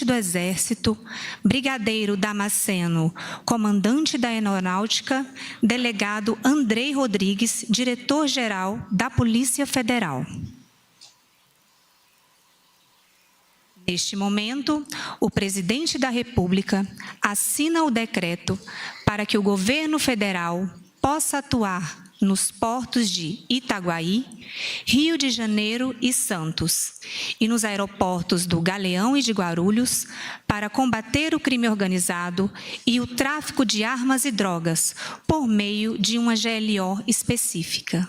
do Exército, brigadeiro Damasceno, comandante da Aeronáutica, delegado Andrei Rodrigues, diretor-geral da Polícia Federal. Neste momento, o Presidente da República assina o decreto para que o Governo Federal possa atuar nos portos de Itaguaí, Rio de Janeiro e Santos, e nos aeroportos do Galeão e de Guarulhos, para combater o crime organizado e o tráfico de armas e drogas, por meio de uma GLO específica.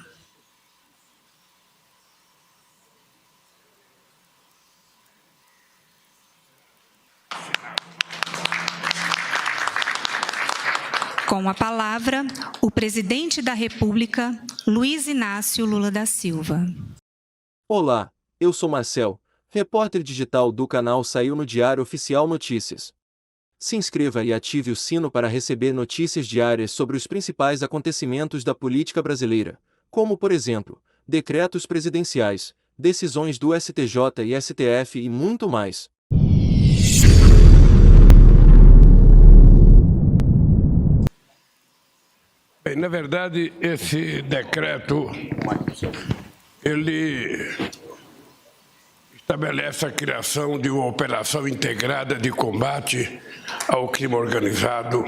Com a palavra, o Presidente da República, Luiz Inácio Lula da Silva. Olá, eu sou Marcel, repórter digital do canal Saiu no Diário Oficial Notícias. Se inscreva e ative o sino para receber notícias diárias sobre os principais acontecimentos da política brasileira, como, por exemplo, decretos presidenciais, decisões do STJ e STF e muito mais. Bem, na verdade, esse decreto, ele estabelece a criação de uma operação integrada de combate ao crime organizado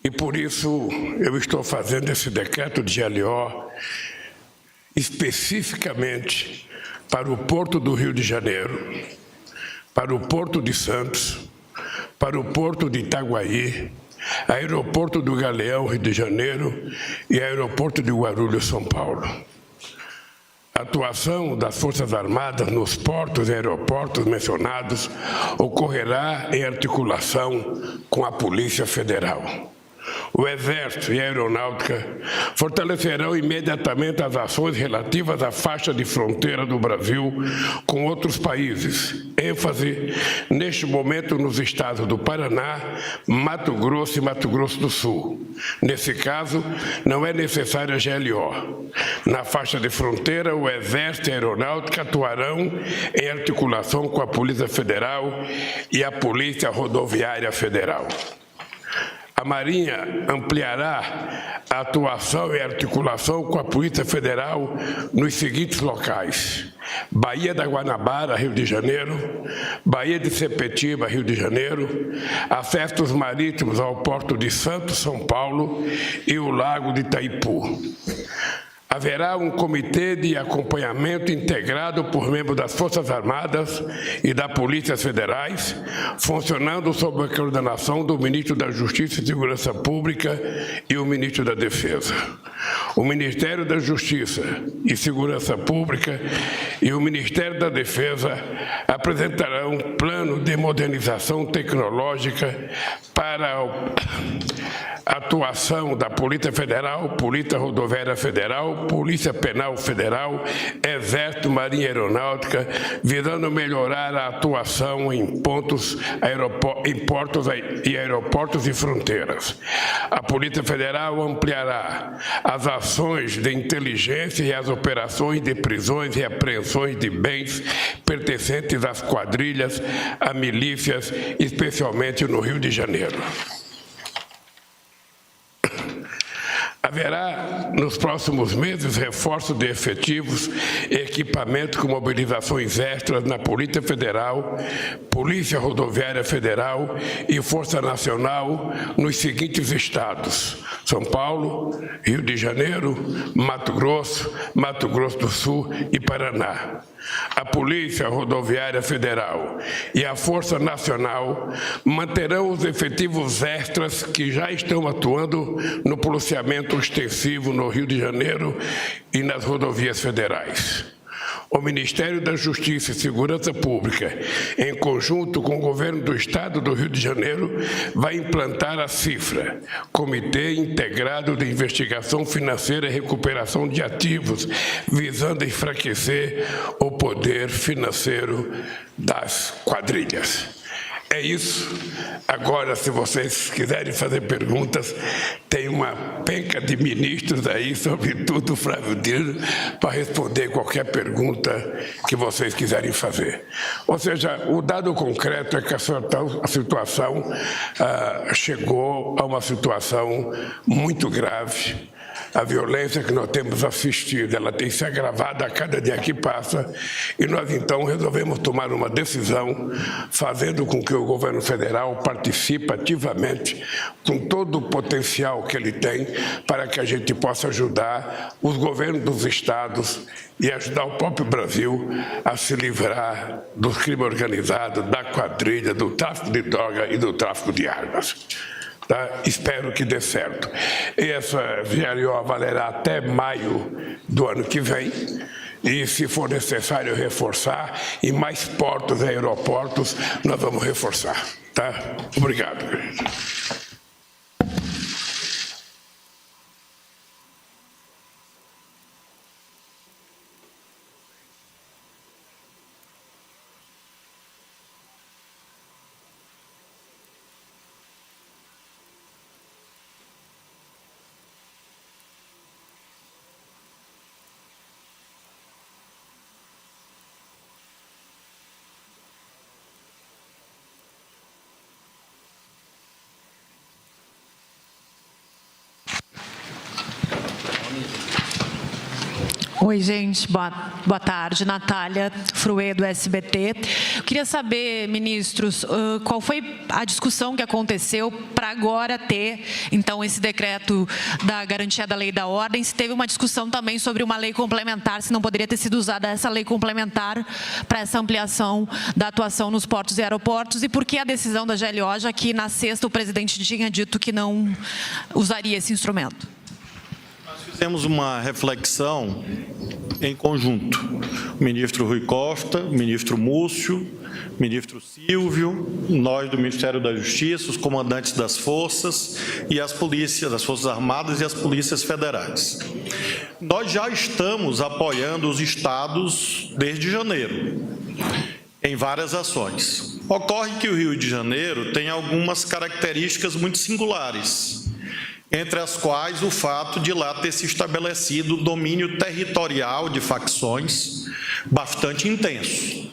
e, por isso, eu estou fazendo esse decreto de GLO especificamente para o Porto do Rio de Janeiro, para o Porto de Santos, para o Porto de Itaguaí, Aeroporto do Galeão, Rio de Janeiro, e Aeroporto de Guarulhos, São Paulo. A atuação das Forças Armadas nos portos e aeroportos mencionados ocorrerá em articulação com a Polícia Federal. O Exército e a Aeronáutica fortalecerão imediatamente as ações relativas à faixa de fronteira do Brasil com outros países. ênfase, neste momento, nos estados do Paraná, Mato Grosso e Mato Grosso do Sul. Nesse caso, não é necessária GLO. Na faixa de fronteira, o Exército e a Aeronáutica atuarão em articulação com a Polícia Federal e a Polícia Rodoviária Federal. A Marinha ampliará a atuação e articulação com a Polícia Federal nos seguintes locais: Baía da Guanabara, Rio de Janeiro; Baía de Sepetiba, Rio de Janeiro; acessos marítimos ao Porto de Santos, São Paulo, e o Lago de Itaipu. Haverá um comitê de acompanhamento integrado por membros das Forças Armadas e da Polícia Federais, funcionando sob a coordenação do Ministro da Justiça e Segurança Pública e o Ministro da Defesa. O Ministério da Justiça e Segurança Pública e o Ministério da Defesa apresentarão um plano de modernização tecnológica para a atuação da Polícia Federal, Polícia Rodoviária Federal, Polícia Penal Federal, Exército, Marinha e Aeronáutica, visando melhorar a atuação em portos e aeroportos e fronteiras. A Polícia Federal ampliará as ações de inteligência e as operações de prisões e apreensões de bens pertencentes às quadrilhas, a milícias, especialmente no Rio de Janeiro. Haverá, nos próximos meses, reforço de efetivos e equipamento com mobilizações extras na Polícia Federal, Polícia Rodoviária Federal e Força Nacional nos seguintes estados: São Paulo, Rio de Janeiro, Mato Grosso do Sul e Paraná. A Polícia Rodoviária Federal e a Força Nacional manterão os efetivos extras que já estão atuando no policiamento extensivo no Rio de Janeiro e nas rodovias federais. O Ministério da Justiça e Segurança Pública, em conjunto com o Governo do Estado do Rio de Janeiro, vai implantar a CIFRA, Comitê Integrado de Investigação Financeira e Recuperação de Ativos, visando enfraquecer o poder financeiro das quadrilhas. É isso. Agora, se vocês quiserem fazer perguntas, tem uma penca de ministros aí, sobretudo o Flávio Dino, para responder qualquer pergunta que vocês quiserem fazer. Ou seja, o dado concreto é que a situação chegou a uma situação muito grave. A violência que nós temos assistido, ela tem se agravado a cada dia que passa, e nós então resolvemos tomar uma decisão, fazendo com que o governo federal participe ativamente com todo o potencial que ele tem, para que a gente possa ajudar os governos dos estados e ajudar o próprio Brasil a se livrar do crime organizado, da quadrilha, do tráfico de droga e do tráfico de armas. Tá? Espero que dê certo. E essa GLO valerá até maio do ano que vem, e se for necessário reforçar, em mais portos e aeroportos, nós vamos reforçar. Tá? Obrigado. Oi, gente. Boa tarde. Natália Fruê, do SBT. Eu queria saber, ministros, qual foi a discussão que aconteceu para agora ter, então, esse decreto da garantia da lei e da ordem, se teve uma discussão também sobre uma lei complementar, se não poderia ter sido usada essa lei complementar para essa ampliação da atuação nos portos e aeroportos, e por que a decisão da GLO, já que na sexta o presidente tinha dito que não usaria esse instrumento? Fizemos uma reflexão em conjunto. O ministro Rui Costa, o ministro Múcio, o ministro Silvio, nós do Ministério da Justiça, os comandantes das forças e as polícias, das Forças Armadas e as polícias federais. Nós já estamos apoiando os estados desde janeiro, em várias ações. Ocorre que o Rio de Janeiro tem algumas características muito singulares, entre as quais o fato de lá ter se estabelecido o domínio territorial de facções bastante intenso.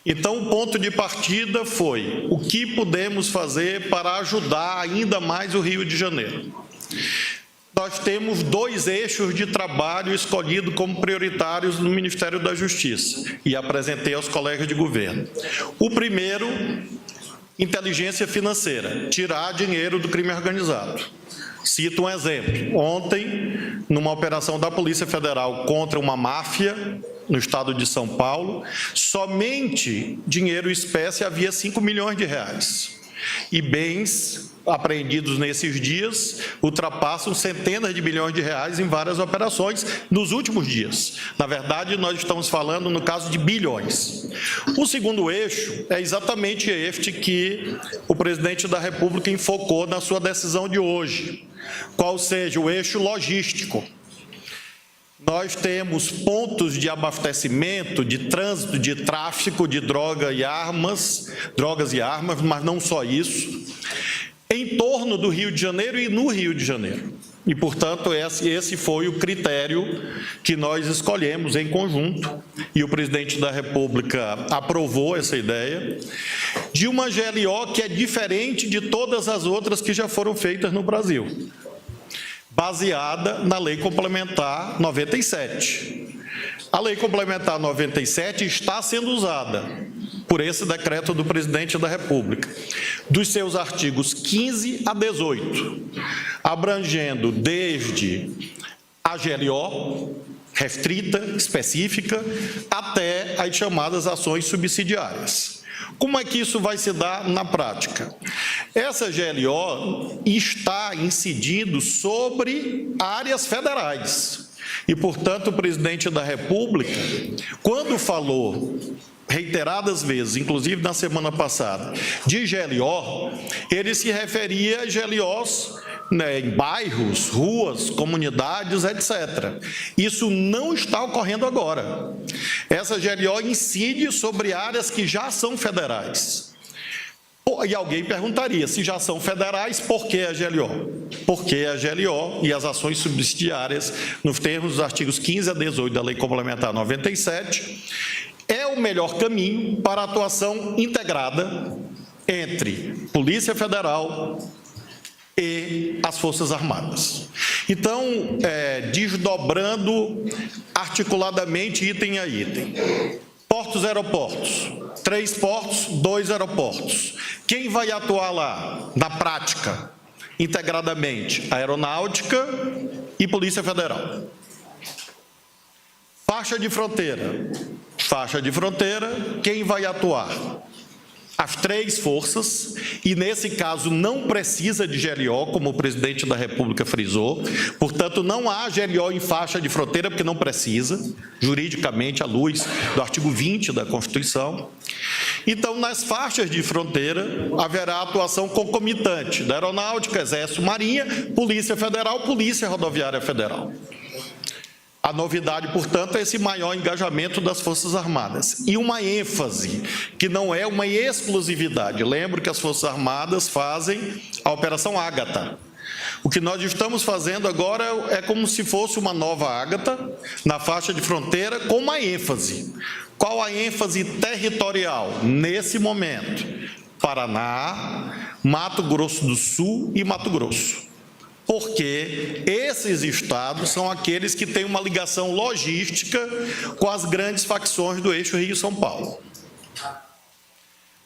Então, o ponto de partida foi o que podemos fazer para ajudar ainda mais o Rio de Janeiro. Nós temos 2 eixos de trabalho escolhidos como prioritários no Ministério da Justiça e apresentei aos colegas de governo. O primeiro, inteligência financeira, tirar dinheiro do crime organizado. Cito um exemplo. Ontem, numa operação da Polícia Federal contra uma máfia no estado de São Paulo, somente dinheiro espécie havia 5 milhões de reais. E bens apreendidos nesses dias ultrapassam centenas de milhões de reais em várias operações nos últimos dias. Na verdade, nós estamos falando no caso de bilhões. O segundo eixo é exatamente este que o presidente da República enfocou na sua decisão de hoje, qual seja o eixo logístico. Nós temos pontos de abastecimento, de trânsito, de tráfico de drogas e armas, mas não só isso, em torno do Rio de Janeiro e no Rio de Janeiro. E, portanto, esse foi o critério que nós escolhemos em conjunto, e o presidente da República aprovou essa ideia, de uma GLO que é diferente de todas as outras que já foram feitas no Brasil, baseada na Lei Complementar 97. A Lei Complementar 97 está sendo usada por esse decreto do presidente da República, dos seus artigos 15 a 18, abrangendo desde a GLO, restrita, específica, até as chamadas ações subsidiárias. Como é que isso vai se dar na prática? Essa GLO está incidindo sobre áreas federais. E, portanto, o presidente da República, quando falou reiteradas vezes, inclusive na semana passada, de GLO, ele se referia a GLOs, em bairros, ruas, comunidades, etc. Isso não está ocorrendo agora. Essa GLO incide sobre áreas que já são federais. E alguém perguntaria, se já são federais, por que a GLO? Porque a GLO e as ações subsidiárias, nos termos dos artigos 15 a 18 da Lei Complementar 97, é o melhor caminho para a atuação integrada entre Polícia Federal e as Forças Armadas. Então, desdobrando articuladamente item a item. Portos e aeroportos. 3 portos, 2 aeroportos. Quem vai atuar lá, na prática, integradamente? Aeronáutica e Polícia Federal. Faixa de fronteira. Faixa de fronteira, quem vai atuar? As 3 forças, e nesse caso não precisa de GLO, como o presidente da República frisou, portanto não há GLO em faixa de fronteira, porque não precisa, juridicamente, à luz do artigo 20 da Constituição. Então, nas faixas de fronteira, haverá atuação concomitante da Aeronáutica, Exército, Marinha, Polícia Federal, Polícia Rodoviária Federal. A novidade, portanto, é esse maior engajamento das Forças Armadas. E uma ênfase, que não é uma exclusividade. Lembro que as Forças Armadas fazem a Operação Ágata. O que nós estamos fazendo agora é como se fosse uma nova Ágata, na faixa de fronteira, com uma ênfase. Qual a ênfase territorial? Nesse momento, Paraná, Mato Grosso do Sul e Mato Grosso. Porque esses estados são aqueles que têm uma ligação logística com as grandes facções do eixo Rio-São Paulo.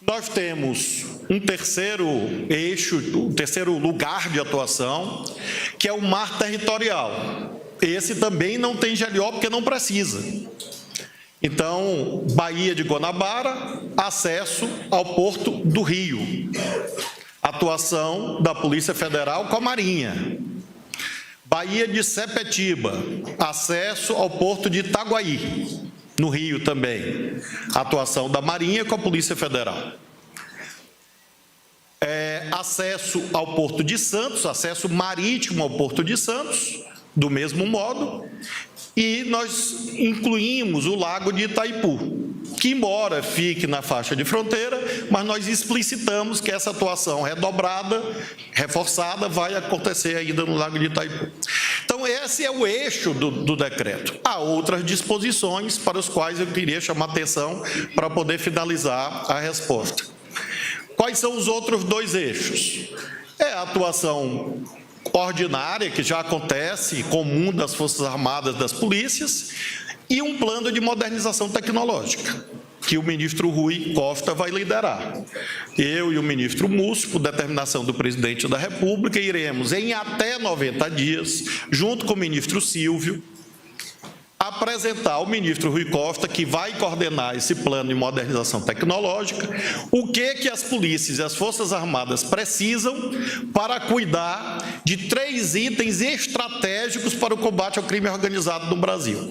Nós temos um terceiro eixo, um terceiro lugar de atuação, que é o mar territorial. Esse também não tem GLO porque não precisa. Então, Baía de Guanabara, acesso ao Porto do Rio. Atuação da Polícia Federal com a Marinha. Baía de Sepetiba, acesso ao Porto de Itaguaí, no Rio também. Atuação da Marinha com a Polícia Federal. Acesso ao Porto de Santos, acesso marítimo ao Porto de Santos, do mesmo modo. E nós incluímos o Lago de Itaipu, que embora fique na faixa de fronteira, mas nós explicitamos que essa atuação redobrada, reforçada, vai acontecer ainda no Lago de Itaipu. Então, esse é o eixo do decreto. Há outras disposições para as quais eu queria chamar atenção para poder finalizar a resposta. Quais são os outros 2 eixos? É a atuação ordinária, que já acontece, comum das Forças Armadas, das polícias, e um plano de modernização tecnológica, que o ministro Rui Costa vai liderar. Eu e o ministro Múcio, por determinação do presidente da República, iremos, em até 90 dias, junto com o ministro Silvio, apresentar ao ministro Rui Costa, que vai coordenar esse plano de modernização tecnológica, o que as polícias e as Forças Armadas precisam para cuidar de 3 itens estratégicos para o combate ao crime organizado no Brasil: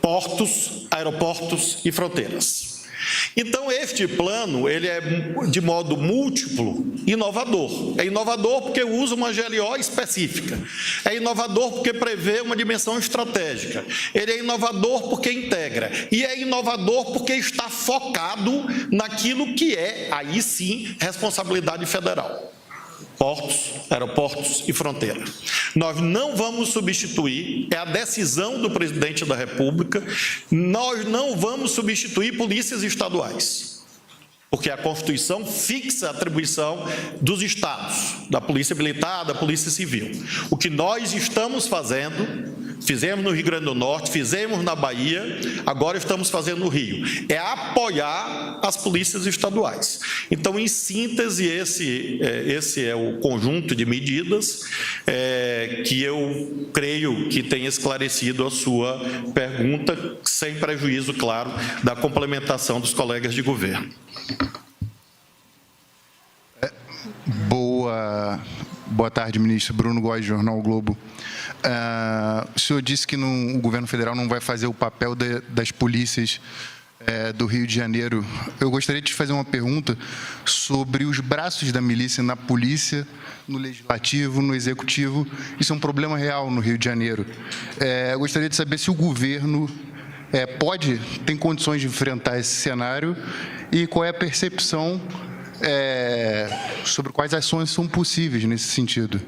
portos, aeroportos e fronteiras. Então, este plano, ele é de modo múltiplo inovador. É inovador porque usa uma GLO específica. É inovador porque prevê uma dimensão estratégica. Ele é inovador porque integra. E é inovador porque está focado naquilo que é, aí sim, responsabilidade federal. Portos, aeroportos e fronteira. Nós não vamos substituir, é a decisão do presidente da República, nós não vamos substituir polícias estaduais, porque a Constituição fixa a atribuição dos estados, da Polícia Militar, da Polícia Civil. O que nós estamos fazendo, fizemos no Rio Grande do Norte, fizemos na Bahia, agora estamos fazendo no Rio, é apoiar as polícias estaduais. Então, em síntese, esse é o conjunto de medidas que eu creio que tenha esclarecido a sua pergunta, sem prejuízo, claro, da complementação dos colegas de governo. Boa tarde, ministro. Bruno Góes, Jornal o Globo. O senhor disse que o governo federal não vai fazer o papel das polícias do Rio de Janeiro. Eu gostaria de te fazer uma pergunta sobre os braços da milícia na polícia, no legislativo, no executivo. Isso é um problema real no Rio de Janeiro. Eu gostaria de saber se o governo tem condições de enfrentar esse cenário e qual é a percepção sobre quais ações são possíveis nesse sentido.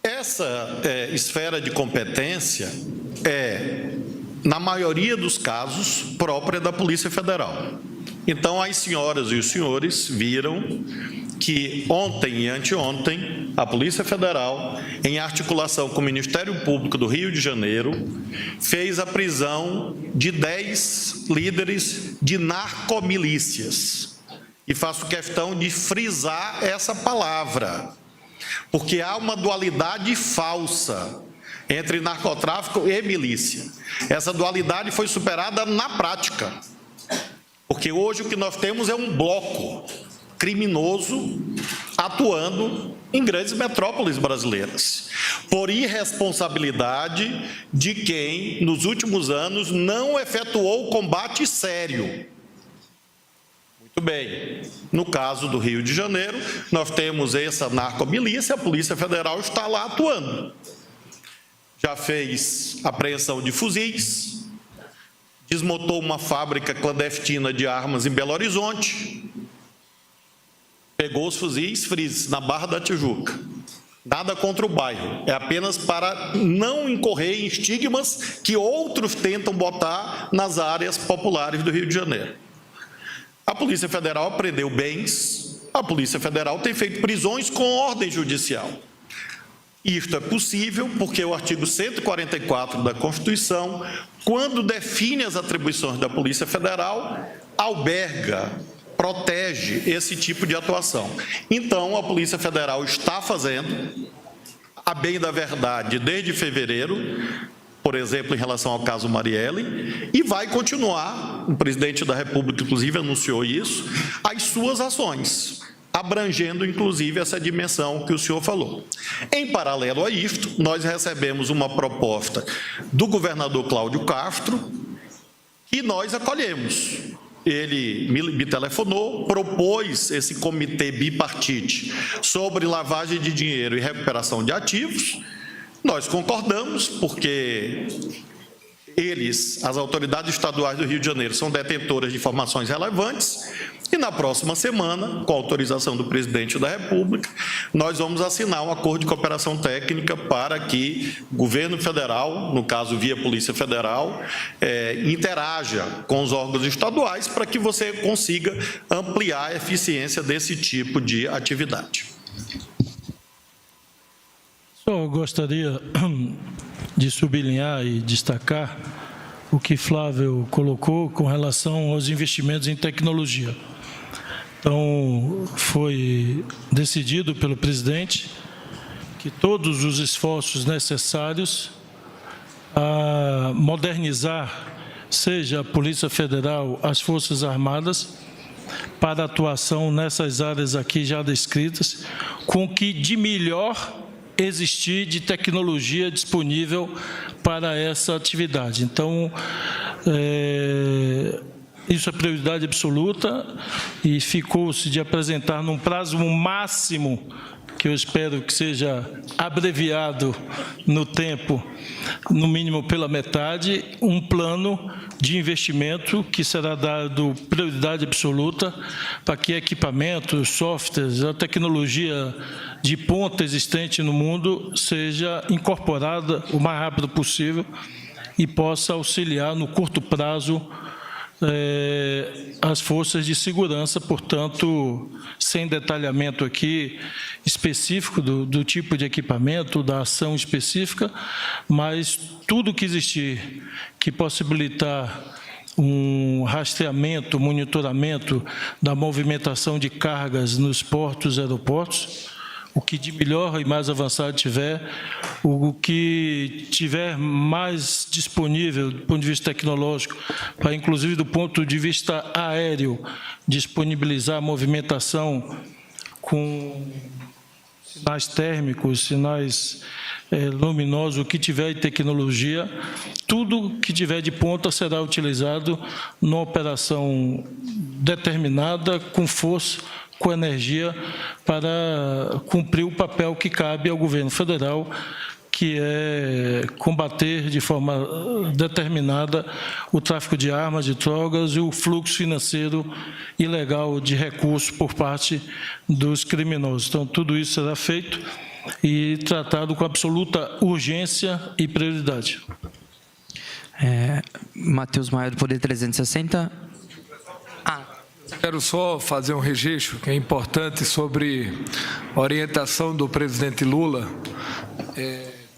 Essa esfera de competência é, na maioria dos casos, própria da Polícia Federal. Então, as senhoras e os senhores viram que ontem e anteontem, a Polícia Federal, em articulação com o Ministério Público do Rio de Janeiro, fez a prisão de 10 líderes de narcomilícias. E faço questão de frisar essa palavra, porque há uma dualidade falsa entre narcotráfico e milícia. Essa dualidade foi superada na prática, porque hoje o que nós temos é um bloco criminoso atuando em grandes metrópoles brasileiras, por irresponsabilidade de quem, nos últimos anos, não efetuou combate sério. Muito bem, no caso do Rio de Janeiro, nós temos essa narcomilícia, a Polícia Federal está lá atuando. Já fez apreensão de fuzis, desmontou uma fábrica clandestina de armas em Belo Horizonte, pegou os fuzis na Barra da Tijuca. Nada contra o bairro, é apenas para não incorrer em estigmas que outros tentam botar nas áreas populares do Rio de Janeiro. A Polícia Federal apreendeu bens, a Polícia Federal tem feito prisões com ordem judicial. Isto é possível porque o artigo 144 da Constituição, quando define as atribuições da Polícia Federal, alberga, protege esse tipo de atuação. Então, a Polícia Federal está fazendo, a bem da verdade, desde fevereiro, por exemplo, em relação ao caso Marielle, e vai continuar, o presidente da República, inclusive, anunciou isso, as suas ações, abrangendo, inclusive, essa dimensão que o senhor falou. Em paralelo a isto, nós recebemos uma proposta do governador Cláudio Castro, que nós acolhemos. Ele me telefonou, propôs esse comitê bipartite sobre lavagem de dinheiro e recuperação de ativos. Nós concordamos, porque eles, as autoridades estaduais do Rio de Janeiro, são detentoras de informações relevantes, e na próxima semana, com a autorização do presidente da República, nós vamos assinar um acordo de cooperação técnica para que o governo federal, no caso via Polícia Federal, interaja com os órgãos estaduais para que você consiga ampliar a eficiência desse tipo de atividade. Eu gostaria de sublinhar e destacar o que Flávio colocou com relação aos investimentos em tecnologia. Então, foi decidido pelo presidente que todos os esforços necessários a modernizar, seja a Polícia Federal, as Forças Armadas, para atuação nessas áreas aqui já descritas, com o que de melhor existir de tecnologia disponível para essa atividade. Então, isso é prioridade absoluta e ficou-se de apresentar num prazo máximo, que eu espero que seja abreviado no tempo, no mínimo pela metade, um plano de investimento que será dado prioridade absoluta para que equipamentos, softwares, a tecnologia de ponta existente no mundo seja incorporada o mais rápido possível e possa auxiliar no curto prazo as forças de segurança, portanto, sem detalhamento aqui específico do tipo de equipamento, da ação específica, mas tudo que existir que possibilitar um rastreamento, monitoramento da movimentação de cargas nos portos e aeroportos, o que de melhor e mais avançado tiver, o que tiver mais disponível do ponto de vista tecnológico, para inclusive do ponto de vista aéreo, disponibilizar a movimentação com sinais térmicos, sinais luminosos, o que tiver de tecnologia, tudo que tiver de ponta será utilizado numa operação determinada, com força, com energia, para cumprir o papel que cabe ao governo federal, que é combater de forma determinada o tráfico de armas, de drogas e o fluxo financeiro ilegal de recursos por parte dos criminosos. Então, tudo isso será feito e tratado com absoluta urgência e prioridade. Matheus Maia, do Poder 360. Quero só fazer um registro que é importante sobre a orientação do presidente Lula.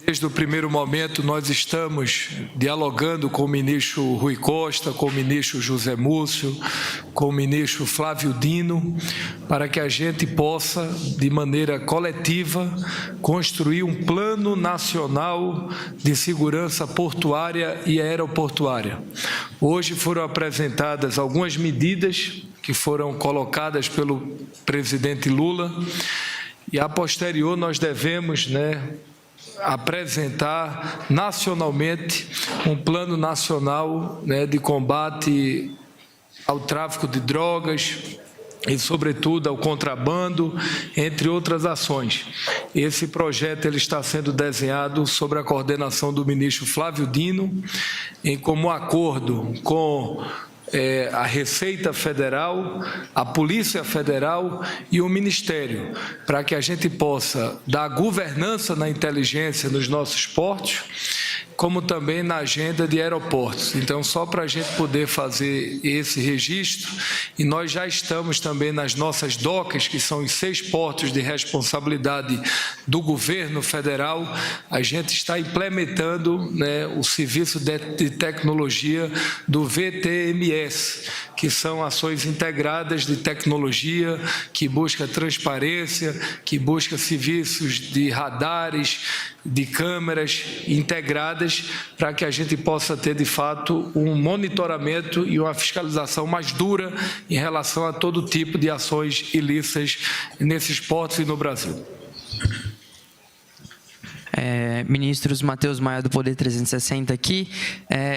Desde o primeiro momento, nós estamos dialogando com o ministro Rui Costa, com o ministro José Múcio, com o ministro Flávio Dino, para que a gente possa, de maneira coletiva, construir um plano nacional de segurança portuária e aeroportuária. Hoje foram apresentadas algumas medidas que foram colocadas pelo presidente Lula e, a posterior, nós devemos, apresentar nacionalmente um plano nacional de combate ao tráfico de drogas e, sobretudo, ao contrabando, entre outras ações. Esse projeto ele está sendo desenhado sob a coordenação do ministro Flávio Dino, em comum acordo com a Receita Federal, a Polícia Federal e o Ministério, para que a gente possa dar governança na inteligência nos nossos portos, como também na agenda de aeroportos. Então, só para a gente poder fazer esse registro, e nós já estamos também nas nossas docas, que são os 6 portos de responsabilidade do governo federal, a gente está implementando o serviço de tecnologia do VTMS, que são ações integradas de tecnologia, que busca transparência, que busca serviços de radares, de câmeras integradas, para que a gente possa ter, de fato, um monitoramento e uma fiscalização mais dura em relação a todo tipo de ações ilícitas nesses portos e no Brasil. Ministros Matheus Maia, do Poder 360 aqui.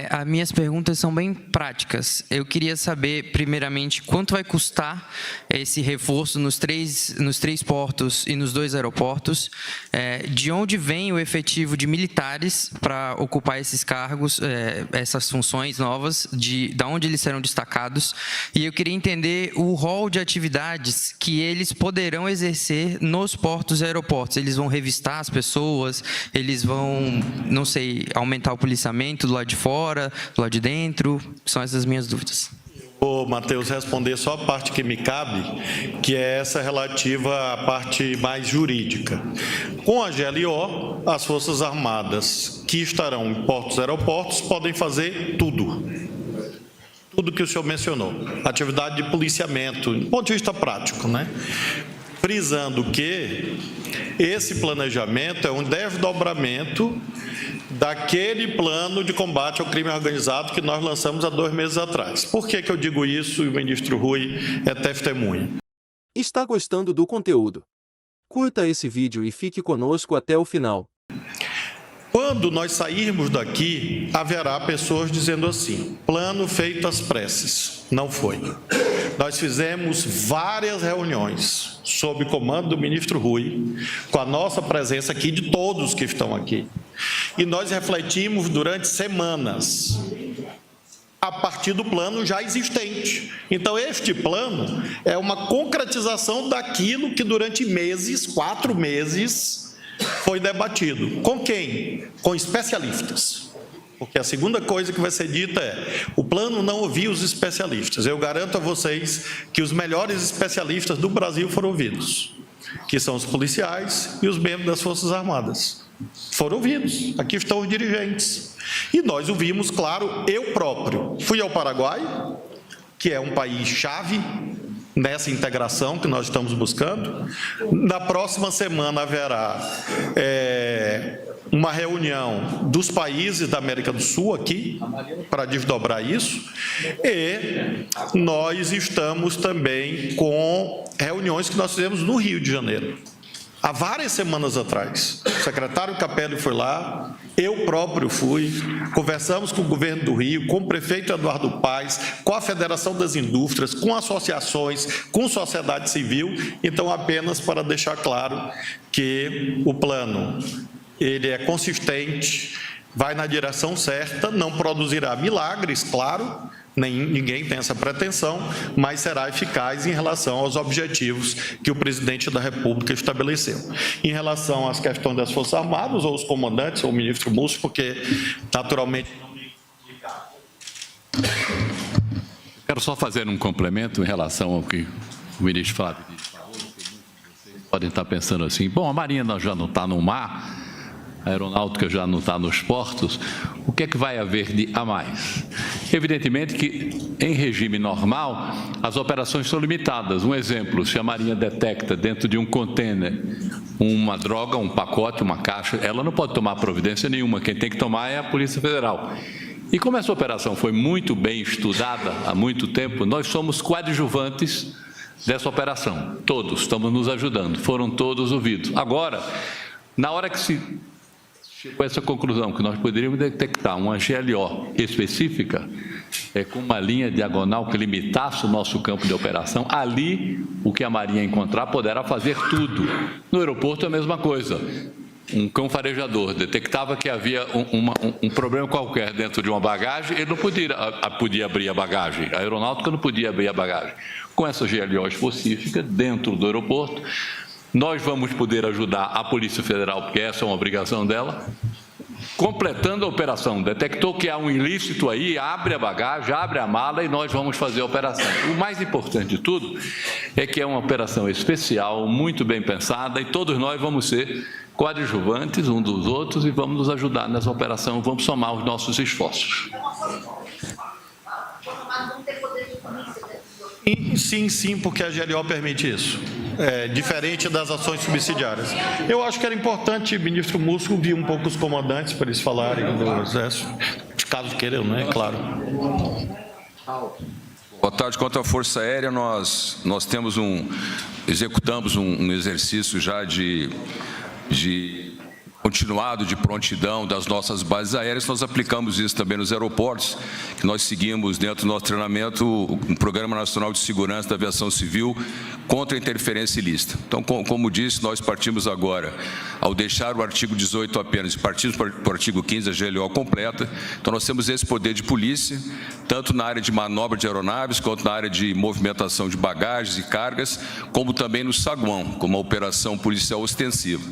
As minhas perguntas são bem práticas. Eu queria saber, primeiramente, quanto vai custar esse reforço nos três portos e nos 2 aeroportos, de onde vem o efetivo de militares para ocupar esses cargos, essas funções novas, da onde eles serão destacados, e eu queria entender o rol de atividades que eles poderão exercer nos portos e aeroportos. Eles vão revistar as pessoas, eles vão, não sei, aumentar o policiamento do lado de fora, do lado de dentro? São essas minhas dúvidas. Vou, Matheus, responder só a parte que me cabe, que é essa relativa à parte mais jurídica. Com a GLO, as Forças Armadas que estarão em portos e aeroportos podem fazer tudo. Tudo que o senhor mencionou. Atividade de policiamento, do ponto de vista prático, Frisando que esse planejamento é um desdobramento daquele plano de combate ao crime organizado que nós lançamos há 2 meses atrás. Por que eu digo isso e o ministro Rui é testemunha? Está gostando do conteúdo? Curta esse vídeo e fique conosco até o final. Quando nós sairmos daqui, haverá pessoas dizendo assim, plano feito às pressas. Não foi. Nós fizemos várias reuniões sob comando do ministro Rui, com a nossa presença aqui, de todos que estão aqui. E nós refletimos durante semanas, a partir do plano já existente. Então, este plano é uma concretização daquilo que durante meses, 4 meses, foi debatido. Com quem? Com especialistas. Porque a segunda coisa que vai ser dita é, o plano não ouvia os especialistas. Eu garanto a vocês que os melhores especialistas do Brasil foram ouvidos, que são os policiais e os membros das Forças Armadas. Foram ouvidos. Aqui estão os dirigentes. E nós ouvimos, claro, eu próprio. Fui ao Paraguai, que é um país-chave nessa integração que nós estamos buscando. Na próxima semana haverá uma reunião dos países da América do Sul aqui, para desdobrar isso, e nós estamos também com reuniões que nós fizemos no Rio de Janeiro, há várias semanas atrás. O secretário Capelli foi lá, eu próprio fui, conversamos com o governo do Rio, com o prefeito Eduardo Paes, com a Federação das Indústrias, com associações, com sociedade civil. Então, apenas para deixar claro que o plano ele é consistente, vai na direção certa, não produzirá milagres, claro, ninguém tem essa pretensão, mas será eficaz em relação aos objetivos que o presidente da República estabeleceu. Em relação às questões das Forças Armadas, ou os comandantes, ou o ministro Múcio, porque naturalmente... Quero só fazer um complemento em relação ao que o ministro Flávio falou, porque muitos de vocês podem estar pensando assim, bom, a Marinha já não está no mar, a aeronáutica já não está nos portos, o que é que vai haver de a mais? Evidentemente que, em regime normal, as operações são limitadas. Um exemplo, se a Marinha detecta dentro de um contêiner uma droga, um pacote, uma caixa, ela não pode tomar providência nenhuma, quem tem que tomar é a Polícia Federal. E como essa operação foi muito bem estudada há muito tempo, nós somos coadjuvantes dessa operação. Todos estamos nos ajudando, foram todos ouvidos. Agora, na hora que se chegou a essa conclusão, que nós poderíamos detectar uma GLO específica, com uma linha diagonal que limitasse o nosso campo de operação, ali o que a Marinha encontrar poderá fazer tudo. No aeroporto é a mesma coisa. Um cão farejador detectava que havia um problema qualquer dentro de uma bagagem, ele não podia abrir a bagagem, a aeronáutica não podia abrir a bagagem. Com essa GLO específica, dentro do aeroporto, nós vamos poder ajudar a Polícia Federal, porque essa é uma obrigação dela, completando a operação. Detectou que há um ilícito aí, abre a bagagem, abre a mala e nós vamos fazer a operação. O mais importante de tudo é que é uma operação especial, muito bem pensada, e todos nós vamos ser coadjuvantes um dos outros e vamos nos ajudar nessa operação, vamos somar os nossos esforços. Sim, porque a GLO permite isso, diferente das ações subsidiárias. Eu acho que era importante, ministro Múcio, ouvir um pouco os comandantes para eles falarem do Exército, de caso queiram, né? Claro. Boa tarde. Quanto à Força Aérea, nós temos executamos um exercício já de continuado de prontidão das nossas bases aéreas. Nós aplicamos isso também nos aeroportos, que nós seguimos dentro do nosso treinamento um Programa Nacional de Segurança da Aviação Civil contra a interferência ilícita. Então, como disse, nós partimos agora, ao deixar o artigo 18 apenas, partimos para o artigo 15, a GLO completa. Então, nós temos esse poder de polícia, tanto na área de manobra de aeronaves, quanto na área de movimentação de bagagens e cargas, como também no saguão, como a operação policial ostensiva.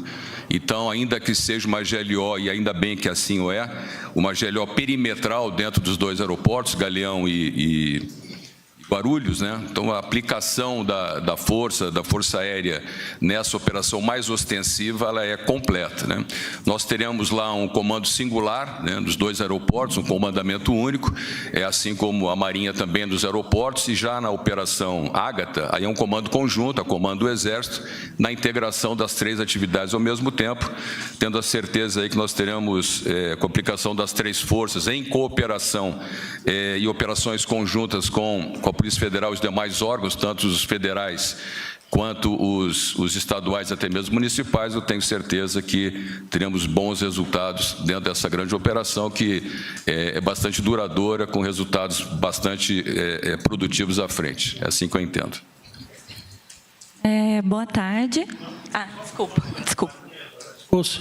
Então, ainda que seja uma GLO, e ainda bem que assim o é, uma GLO perimetral dentro dos dois aeroportos, Galeão e Guarulhos, né? Então, a aplicação da Força Aérea nessa operação mais ostensiva, ela é completa, né? Nós teremos lá um comando singular, né, dos dois aeroportos, um comandamento único, assim como a Marinha também dos aeroportos, e já na operação Ágata, aí é um comando conjunto, a comando do Exército, na integração das três atividades ao mesmo tempo, tendo a certeza aí que nós teremos, com a aplicação das três forças, em cooperação e operações conjuntas com a Polícia Federal e os demais órgãos, tanto os federais quanto os estaduais, até mesmo municipais, eu tenho certeza que teremos bons resultados dentro dessa grande operação, que é bastante duradoura, com resultados bastante produtivos à frente. É assim que eu entendo. Boa tarde. Desculpa. Ouça.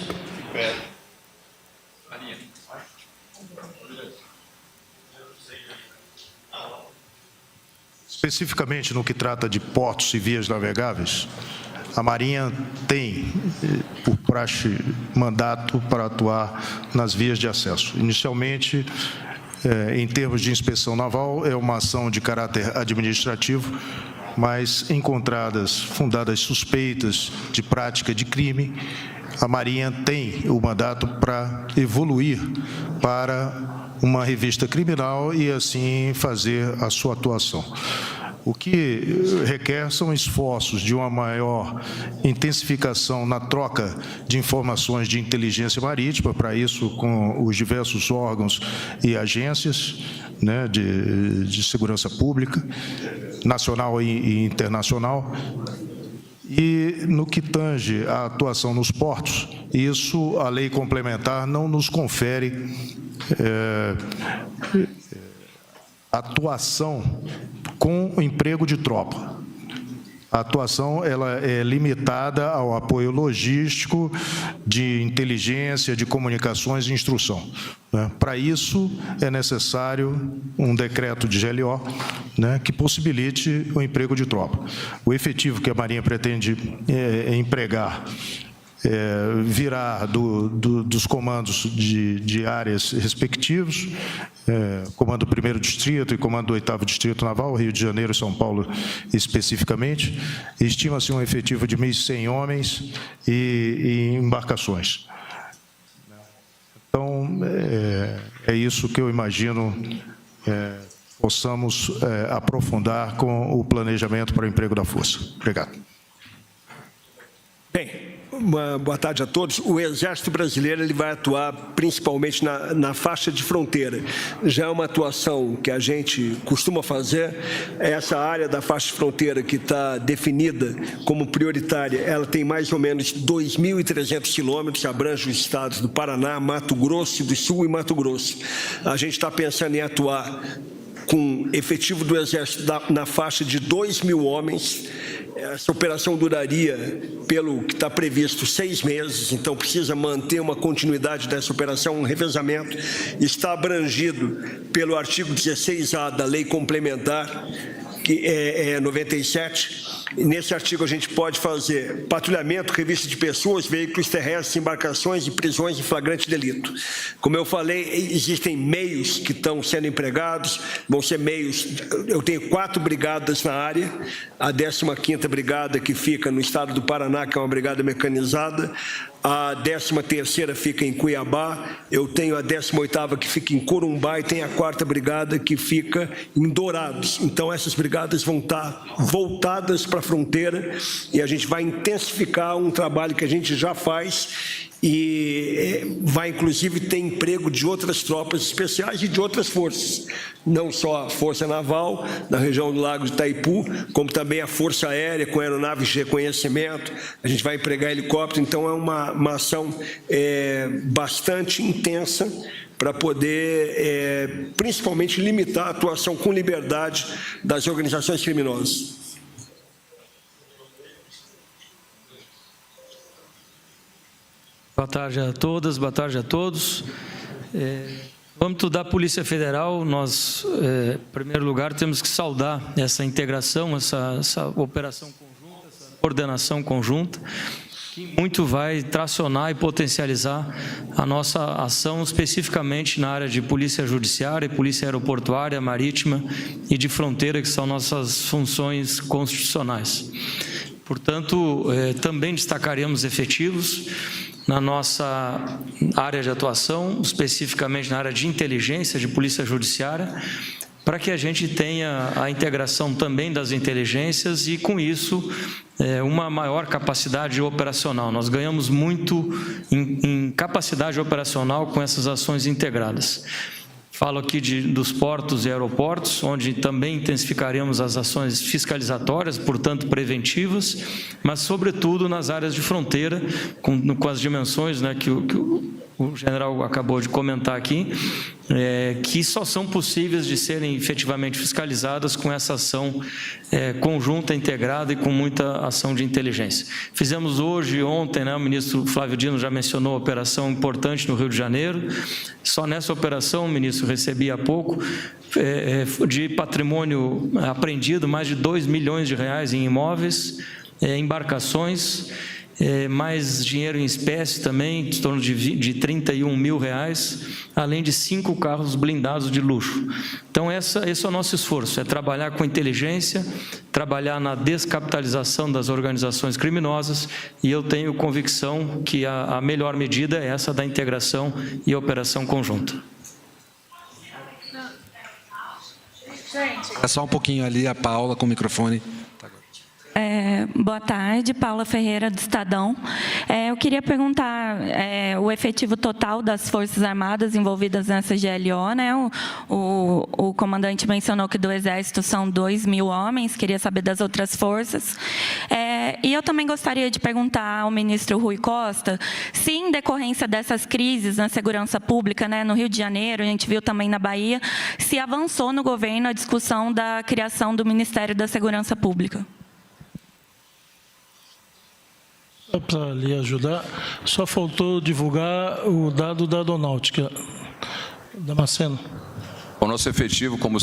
Especificamente no que trata de portos e vias navegáveis, a Marinha tem, por praxe, mandato para atuar nas vias de acesso. Inicialmente, em termos de inspeção naval, é uma ação de caráter administrativo, mas encontradas fundadas suspeitas de prática de crime, a Marinha tem o mandato para evoluir para uma revista criminal e assim fazer a sua atuação. O que requer são esforços de uma maior intensificação na troca de informações de inteligência marítima, para isso com os diversos órgãos e agências, né, de segurança pública, nacional e internacional. E no que tange à atuação nos portos, isso a lei complementar não nos confere atuação com o emprego de tropa. A atuação ela é limitada ao apoio logístico, de inteligência, de comunicações e instrução. Para isso, é necessário um decreto de GLO, que possibilite o emprego de tropa. O efetivo que a Marinha pretende empregar virá dos comandos de áreas respectivos, comando do 1º Distrito e comando do 8º Distrito Naval, Rio de Janeiro e São Paulo especificamente. Estima-se um efetivo de 1.100 homens e embarcações. Então, é isso que eu imagino possamos aprofundar com o planejamento para o emprego da força. Obrigado. Bem, boa tarde a todos. O Exército Brasileiro ele vai atuar principalmente na faixa de fronteira. Já é uma atuação que a gente costuma fazer. Essa área da faixa de fronteira que está definida como prioritária, ela tem mais ou menos 2.300 quilômetros, abrange os estados do Paraná, Mato Grosso do Sul e Mato Grosso. A gente está pensando em atuar com efetivo do Exército na faixa de 2.000 homens. Essa operação duraria, pelo que está previsto, 6 meses, então precisa manter uma continuidade dessa operação, um revezamento. Está abrangido pelo artigo 16A da Lei Complementar, que é 97. Nesse artigo a gente pode fazer patrulhamento, revista de pessoas, veículos terrestres, embarcações e prisões em flagrante delito. Como eu falei, existem meios que estão sendo empregados, vão ser meios, eu tenho 4 brigadas na área, a 15ª Brigada que fica no estado do Paraná, que é uma brigada mecanizada, a 13ª fica em Cuiabá, eu tenho a 18ª que fica em Corumbá e tem a 4ª Brigada que fica em Dourados. Então essas brigadas vão estar voltadas para a fronteira e a gente vai intensificar um trabalho que a gente já faz e vai inclusive ter emprego de outras tropas especiais e de outras forças, não só a Força Naval na região do Lago de Itaipu, como também a Força Aérea com aeronaves de reconhecimento. A gente vai empregar helicóptero, então é uma ação bastante intensa para poder principalmente limitar a atuação com liberdade das organizações criminosas. Boa tarde a todas, boa tarde a todos. No âmbito da Polícia Federal, nós, em primeiro lugar, temos que saudar essa integração, essa operação conjunta, essa coordenação conjunta, que muito vai tracionar e potencializar a nossa ação, especificamente na área de polícia judiciária, polícia aeroportuária, marítima e de fronteira, que são nossas funções constitucionais. Portanto, também destacaremos efetivos na nossa área de atuação, especificamente na área de inteligência, de polícia judiciária, para que a gente tenha a integração também das inteligências e, com isso, uma maior capacidade operacional. Nós ganhamos muito em capacidade operacional com essas ações integradas. Falo aqui dos portos e aeroportos, onde também intensificaremos as ações fiscalizatórias, portanto preventivas, mas sobretudo nas áreas de fronteira, com as dimensões que o general acabou de comentar aqui, que só são possíveis de serem efetivamente fiscalizadas com essa ação conjunta, integrada e com muita ação de inteligência. Fizemos hoje e ontem, o ministro Flávio Dino já mencionou a operação importante no Rio de Janeiro. Só nessa operação, o ministro recebia há pouco, de patrimônio apreendido, mais de R$2 milhões em imóveis, embarcações, mais dinheiro em espécie também, em torno de 31 mil reais, além de 5 carros blindados de luxo. Então, esse é o nosso esforço, é trabalhar com inteligência, trabalhar na descapitalização das organizações criminosas, e eu tenho convicção que a melhor medida é essa da integração e operação conjunta. É só um pouquinho ali, a Paula com o microfone. Boa tarde, Paula Ferreira, do Estadão. Eu queria perguntar o efetivo total das Forças Armadas envolvidas nessa GLO, né? O comandante mencionou que do Exército são 2.000 homens, queria saber das outras forças. E eu também gostaria de perguntar ao ministro Rui Costa se, em decorrência dessas crises na segurança pública, né, no Rio de Janeiro, a gente viu também na Bahia, se avançou no governo a discussão da criação do Ministério da Segurança Pública. Só para lhe ajudar, só faltou divulgar o dado da aeronáutica. Damasceno. O nosso efetivo, como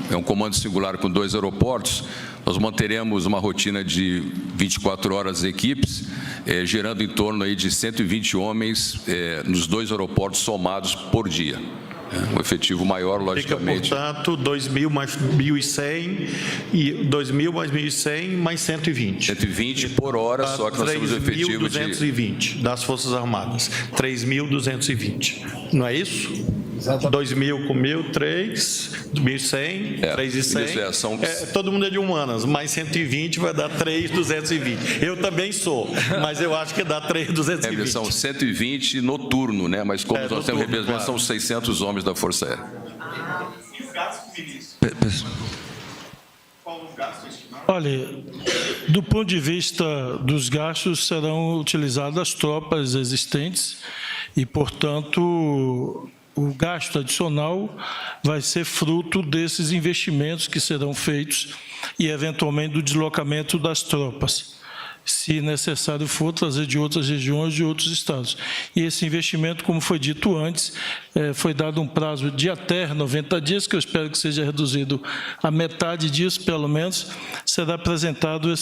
é um comando singular com 2 aeroportos, nós manteremos uma rotina de 24 horas equipes, gerando em torno aí de 120 homens nos 2 aeroportos somados por dia. Um efetivo maior, logicamente. Fica, portanto, 2.000 mais 1.100, e 2.000 mais 1.100 mais 120. 120 por hora, só que nós temos o efetivo de... 3.220 das Forças Armadas. 3.220. Não é isso? 2.000 com 1.000, 3, 1.100, 3.100. Todo mundo é de humanas, mais 120 vai dar 3.220. Eu também sou, mas eu acho que dá 3.220. São 120 noturno, né? Mas como nós temos representação, são 600 homens da Força Aérea. E os gastos, ministro? Qual o gasto estimado? Olha, do ponto de vista dos gastos, serão utilizadas as tropas existentes e, portanto, o gasto adicional vai ser fruto desses investimentos que serão feitos e, eventualmente, do deslocamento das tropas, se necessário for trazer de outras regiões, de outros estados. E esse investimento, como foi dito antes, foi dado um prazo de até 90 dias, que eu espero que seja reduzido a metade disso, pelo menos, será apresentado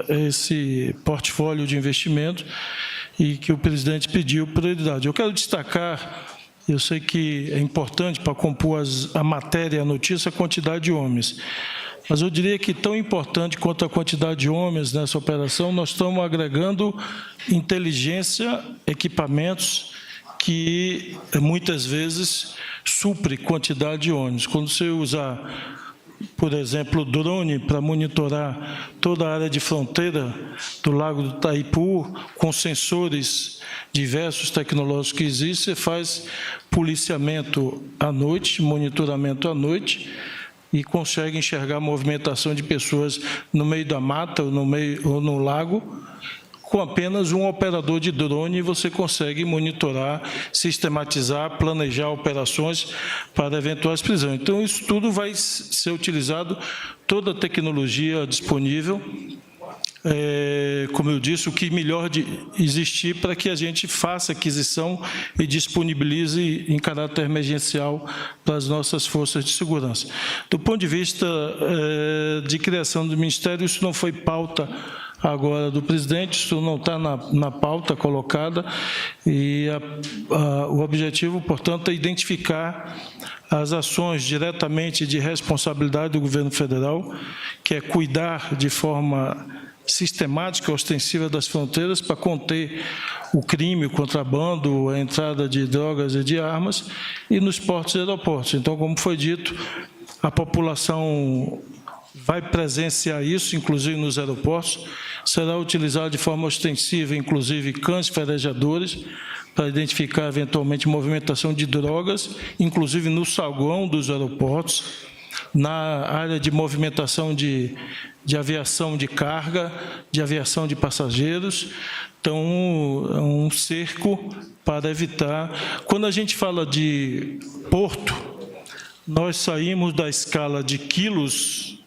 esse portfólio de investimento e que o presidente pediu prioridade. Eu quero destacar... Eu sei que é importante para compor a matéria, a notícia, a quantidade de homens. Mas eu diria que tão importante quanto a quantidade de homens nessa operação, nós estamos agregando inteligência, equipamentos que muitas vezes supre quantidade de homens. Quando você usar, por exemplo, o drone para monitorar toda a área de fronteira do Lago do Itaipu, com sensores diversos tecnológicos que existem, você faz policiamento à noite, monitoramento à noite, e consegue enxergar a movimentação de pessoas no meio da mata ou no lago. Com apenas um operador de drone, você consegue monitorar, sistematizar, planejar operações para eventuais prisões. Então, isso tudo vai ser utilizado, toda a tecnologia disponível, como eu disse, o que melhor existir para que a gente faça aquisição e disponibilize em caráter emergencial para as nossas forças de segurança. Do ponto de vista de criação do Ministério, isso não foi pauta agora do presidente, isso não está na pauta colocada, e o objetivo, portanto, é identificar as ações diretamente de responsabilidade do governo federal, que é cuidar de forma sistemática e ostensiva das fronteiras para conter o crime, o contrabando, a entrada de drogas e de armas, e nos portos e aeroportos. Então, como foi dito, a população vai presenciar isso, inclusive nos aeroportos, será utilizado de forma ostensiva, inclusive cães farejadores, para identificar eventualmente movimentação de drogas, inclusive no saguão dos aeroportos, na área de movimentação de aviação de carga, de aviação de passageiros. Então, é um cerco para evitar... Quando a gente fala de porto, nós saímos da escala de quilos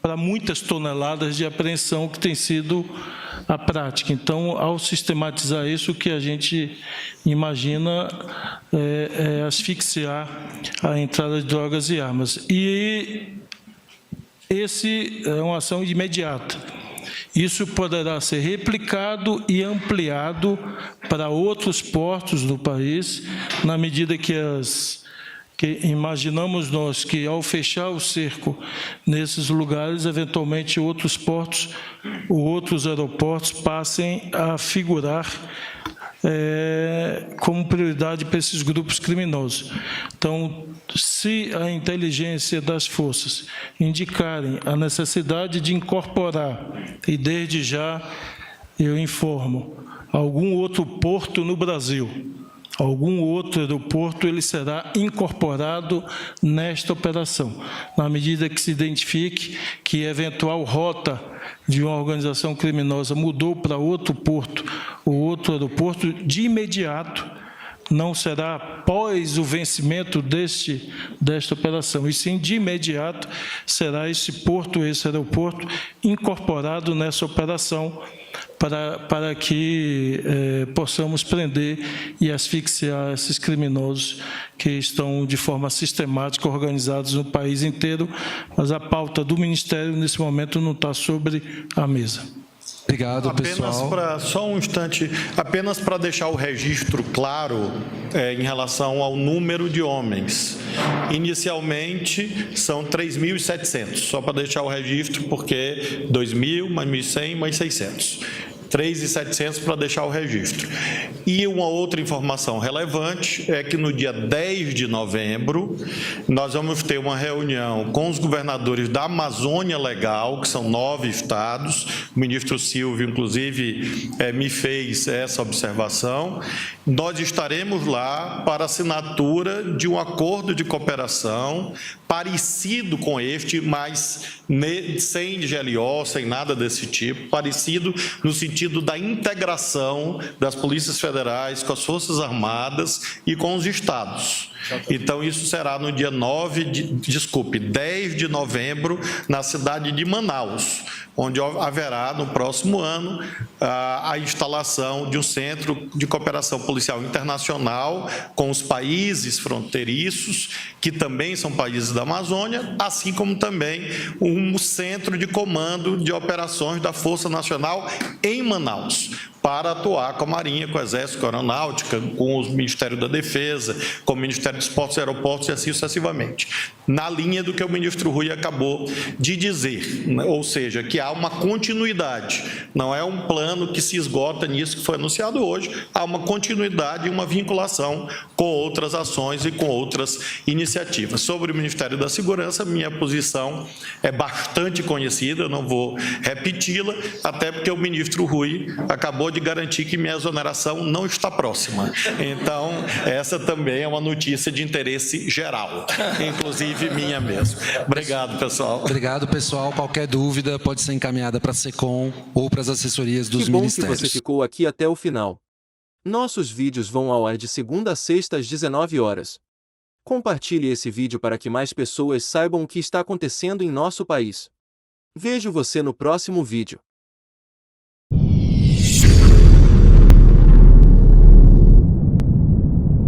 para muitas toneladas de apreensão que tem sido a prática. Então, ao sistematizar isso, o que a gente imagina é asfixiar a entrada de drogas e armas. E esse é uma ação imediata. Isso poderá ser replicado e ampliado para outros portos do país, na medida que imaginamos nós que, ao fechar o cerco nesses lugares, eventualmente outros portos ou outros aeroportos passem a figurar como prioridade para esses grupos criminosos. Então, se a inteligência das forças indicarem a necessidade de incorporar, e desde já eu informo, algum outro porto no Brasil, algum outro aeroporto, ele será incorporado nesta operação, na medida que se identifique que eventual rota de uma organização criminosa mudou para outro porto ou outro aeroporto, de imediato, não será após o vencimento desta operação, e sim de imediato será esse porto, esse aeroporto, incorporado nessa operação, para que possamos prender e asfixiar esses criminosos que estão de forma sistemática organizados no país inteiro, mas a pauta do Ministério, nesse momento, não está sobre a mesa. Obrigado, pessoal. Só um instante, apenas para deixar o registro claro em relação ao número de homens. Inicialmente, são 3.700, só para deixar o registro, porque 2.000, mais 1.100, mais 600. 3.700 para deixar o registro. E uma outra informação relevante é que no dia 10 de novembro, nós vamos ter uma reunião com os governadores da Amazônia Legal, que são 9 estados. O ministro Silvio, inclusive, me fez essa observação. Nós estaremos lá para assinatura de um acordo de cooperação parecido com este, mas sem GLO, sem nada desse tipo, parecido no sentido da integração das polícias federais com as Forças Armadas e com os estados. Então, isso será no dia 10 de novembro, na cidade de Manaus, onde haverá, no próximo ano, a instalação de um centro de cooperação policial internacional com os países fronteiriços, que também são países da Amazônia, assim como também um centro de comando de operações da Força Nacional em Manaus, para atuar com a Marinha, com o Exército, com a Aeronáutica, com o Ministério da Defesa, com o Ministério dos Portos e Aeroportos e assim sucessivamente. Na linha do que o ministro Rui acabou de dizer, ou seja, que há uma continuidade, não é um plano que se esgota nisso que foi anunciado hoje, há uma continuidade e uma vinculação com outras ações e com outras iniciativas. Sobre o Ministério da Segurança, minha posição é bastante conhecida, eu não vou repeti-la, até porque o ministro Rui acabou de garantir que minha exoneração não está próxima. Então, essa também é uma notícia de interesse geral, inclusive minha mesmo. Obrigado, pessoal. Obrigado, pessoal. Qualquer dúvida pode ser encaminhada para a SECOM ou para as assessorias dos que bom ministérios. Que você ficou aqui até o final. Nossos vídeos vão ao ar de segunda a sexta às 19 horas. Compartilhe esse vídeo para que mais pessoas saibam o que está acontecendo em nosso país. Vejo você no próximo vídeo.